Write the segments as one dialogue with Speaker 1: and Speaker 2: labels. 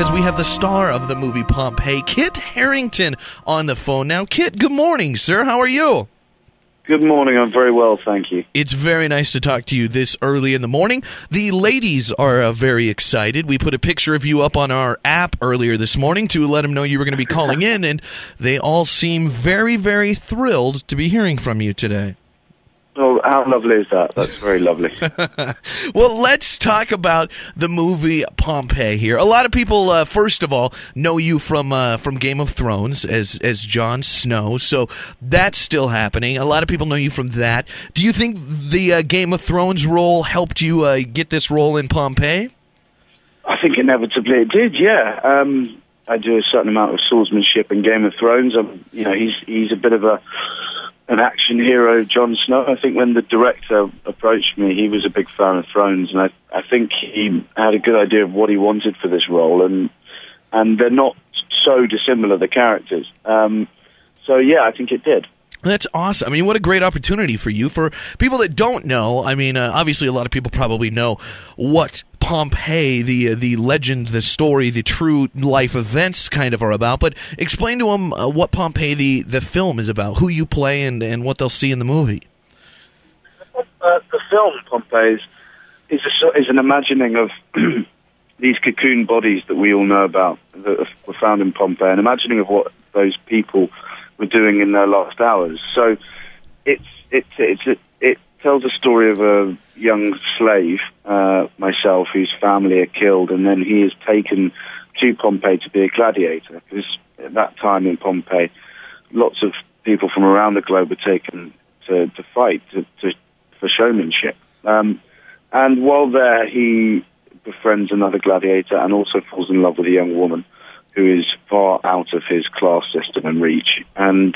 Speaker 1: because we have the star of the movie Pompeii, Kit Harington, on the phone now. Kit, good morning, sir. How are you?
Speaker 2: Good morning. I'm very well, thank you.
Speaker 1: It's very nice to talk to you this early in the morning. The ladies are very excited. We put a picture of you up on our app earlier this morning to let them know you were going to be calling in, and they all seem very, very thrilled to be hearing from you today.
Speaker 2: Oh, how lovely is that? That's very lovely.
Speaker 1: Well, let's talk about the movie Pompeii here. A lot of people, first of all, know you from Game of Thrones as Jon Snow, so that's still happening. A lot of people know you from that. Do you think the Game of Thrones role helped you get this role in Pompeii?
Speaker 2: I think inevitably it did, yeah. I do a certain amount of swordsmanship in Game of Thrones. He's a bit of an action hero, Jon Snow. I think when the director approached me, he was a big fan of Thrones, and I think he had a good idea of what he wanted for this role, and they're not so dissimilar, the characters. So yeah, I think it did.
Speaker 1: That's awesome. I mean, what a great opportunity for you. For people that don't know, I mean, obviously a lot of people probably know what Pompeii, the legend, the story, the true life events kind of are about, but explain to them what Pompeii, the film, is about, who you play, and what they'll see in the movie.
Speaker 2: The film Pompeii is an imagining of these cocoon bodies that we all know about that were found in Pompeii, an imagining of what those people were doing in their last hours. So it tells a story of a young slave, myself, whose family are killed, and then he is taken to Pompeii to be a gladiator. Because at that time in Pompeii, lots of people from around the globe were taken to fight for showmanship. And while there, he befriends another gladiator and also falls in love with a young woman who is far out of his class system and reach. And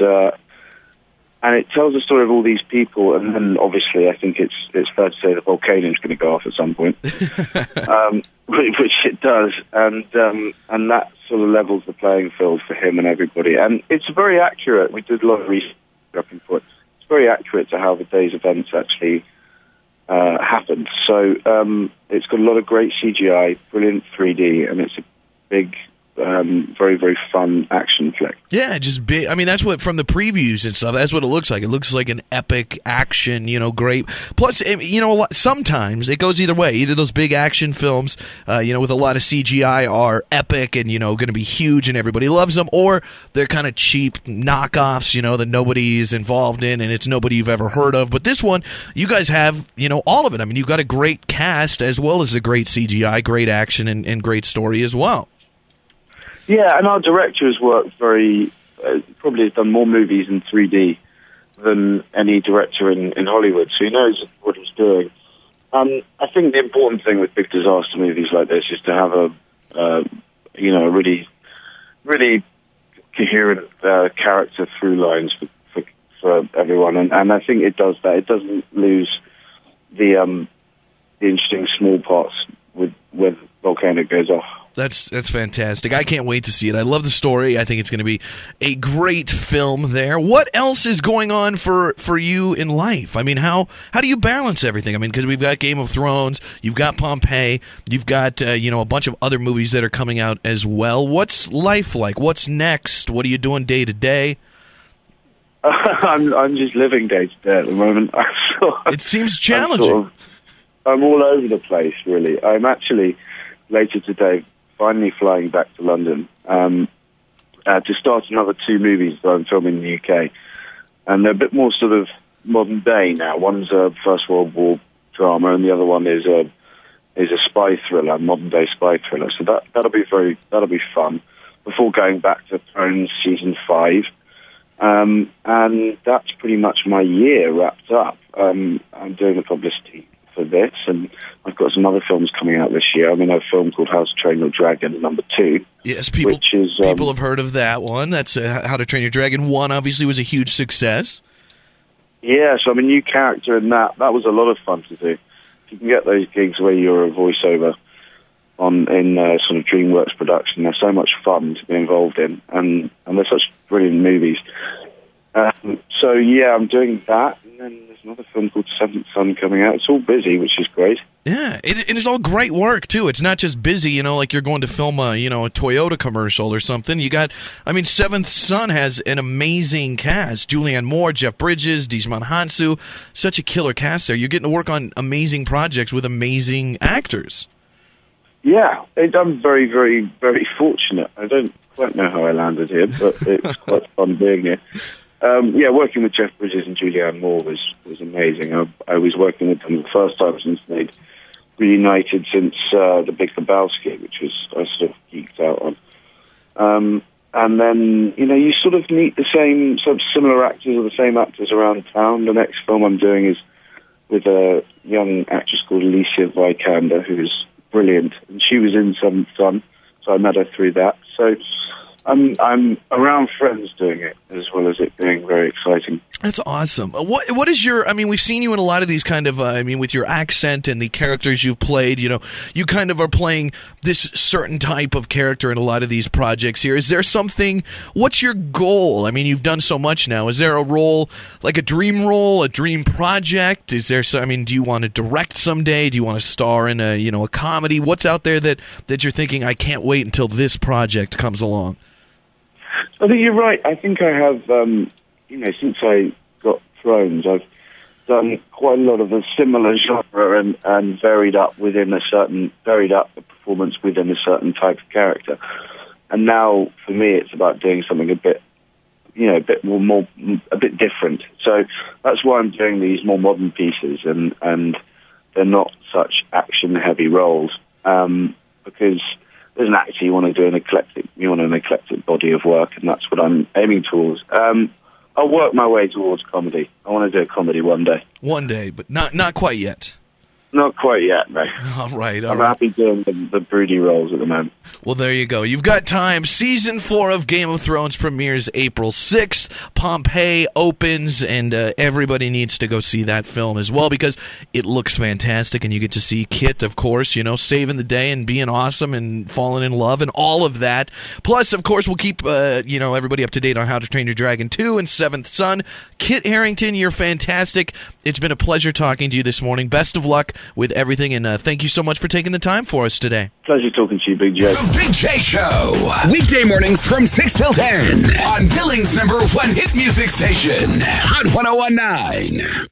Speaker 2: it tells the story of all these people, and then obviously I think it's fair to say the volcano is going to go off at some point, which it does, and that sort of levels the playing field for him and everybody. And it's very accurate. We did a lot of research for it. It's very accurate to how the day's events actually happened. So it's got a lot of great CGI, brilliant 3D, and it's a big, very, very fun action flick.
Speaker 1: Yeah, just big. I mean, that's what, from the previews and stuff, that's what it looks like. It looks like an epic action, great. Plus, sometimes it goes either way. Either those big action films, with a lot of CGI are epic and, going to be huge and everybody loves them, or they're kind of cheap knockoffs, that nobody's involved in and it's nobody you've ever heard of. But this one, you guys have, all of it. I mean, you've got a great cast as well as a great CGI, great action, and great story as well.
Speaker 2: Yeah, and our director has worked probably has done more movies in 3D than any director in Hollywood, so he knows what he's doing. I think the important thing with big disaster movies like this is to have a really, really coherent character through lines for everyone, and I think it does that. It doesn't lose the interesting small parts where the volcano goes off.
Speaker 1: That's fantastic. I can't wait to see it. I love the story. I think it's going to be a great film there. What else is going on for you in life? I mean, how do you balance everything? I mean, because we've got Game of Thrones, you've got Pompeii, you've got a bunch of other movies that are coming out as well. What's life like? What's next? What are you doing day to day?
Speaker 2: I'm just living day to day at the moment.
Speaker 1: It seems challenging.
Speaker 2: I'm all over the place, really. I'm actually later today finally flying back to London to start another 2 movies that I'm filming in the UK. And they're a bit more sort of modern day now. One's a First World War drama, and the other one is a spy thriller, modern day spy thriller. So that'll be fun. Before going back to Thrones season 5, and that's pretty much my year wrapped up. I'm doing the publicity for this, and I've got some other films coming out this year. I'm in a film called How to Train Your Dragon #2.
Speaker 1: Yes, people have heard of that one. That's How to Train Your Dragon 1 obviously was a huge success.
Speaker 2: Yeah, so I'm a new character in that. That was a lot of fun to do. If you can get those gigs where you're a voiceover in sort of DreamWorks production, they're so much fun to be involved in, and they're such brilliant movies. So yeah, I'm doing that, and then there's another film called Seventh Son coming out. It's all busy, which is great.
Speaker 1: Yeah, it is all great work too. It's not just busy, like you're going to film a Toyota commercial or something. Seventh Son has an amazing cast: Julianne Moore, Jeff Bridges, Djimon Hounsou. Such a killer cast there. You're getting to work on amazing projects with amazing actors.
Speaker 2: Yeah, I'm very, very, very fortunate. I don't quite know how I landed here, but it's quite fun being here. Working with Jeff Bridges and Julianne Moore was amazing. I was working with them the first time since they'd reunited since The Big Lebowski, which I sort of geeked out on. And then, you sort of meet the same, sort of similar actors or the same actors around town. The next film I'm doing is with a young actress called Alicia Vikander, who's brilliant. And she was in Seventh Son, so I met her through that. So I'm around friends doing it, as well as it being very exciting.
Speaker 1: That's awesome. What is your, we've seen you in a lot of these kind of, with your accent and the characters you've played, you kind of are playing this certain type of character in a lot of these projects here. Is there something, what's your goal? You've done so much now. Is there a role, like a dream role, a dream project? Is there, do you want to direct someday? Do you want to star in a comedy? What's out there that you're thinking, I can't wait until this project comes along?
Speaker 2: I think you're right. I think I have, since I got Thrones, I've done quite a lot of a similar genre and varied up the performance within a certain type of character. And now, for me, it's about doing something a bit different. So that's why I'm doing these more modern pieces, and they're not such action-heavy roles, because as an actor, you want an eclectic body of work, and that's what I'm aiming towards. I'll work my way towards comedy. I want to do a comedy one day.
Speaker 1: One day, but not quite yet.
Speaker 2: Not quite yet, no.
Speaker 1: All right.
Speaker 2: I'm happy doing the broody roles at the moment.
Speaker 1: Well, there you go. You've got time. Season 4 of Game of Thrones premieres April 6th. Pompeii opens, and everybody needs to go see that film as well, because it looks fantastic, and you get to see Kit, of course, saving the day and being awesome and falling in love and all of that. Plus, of course, we'll keep everybody up to date on How to Train Your Dragon 2 and Seventh Son. Kit Harington, you're fantastic. It's been a pleasure talking to you this morning. Best of luck with everything, and thank you so much for taking the time for us today.
Speaker 2: Pleasure talking to you, Big J.
Speaker 3: The Big J Show. Weekday mornings from 6 till 10 on Billings' #1 hit music station, Hot 101.9.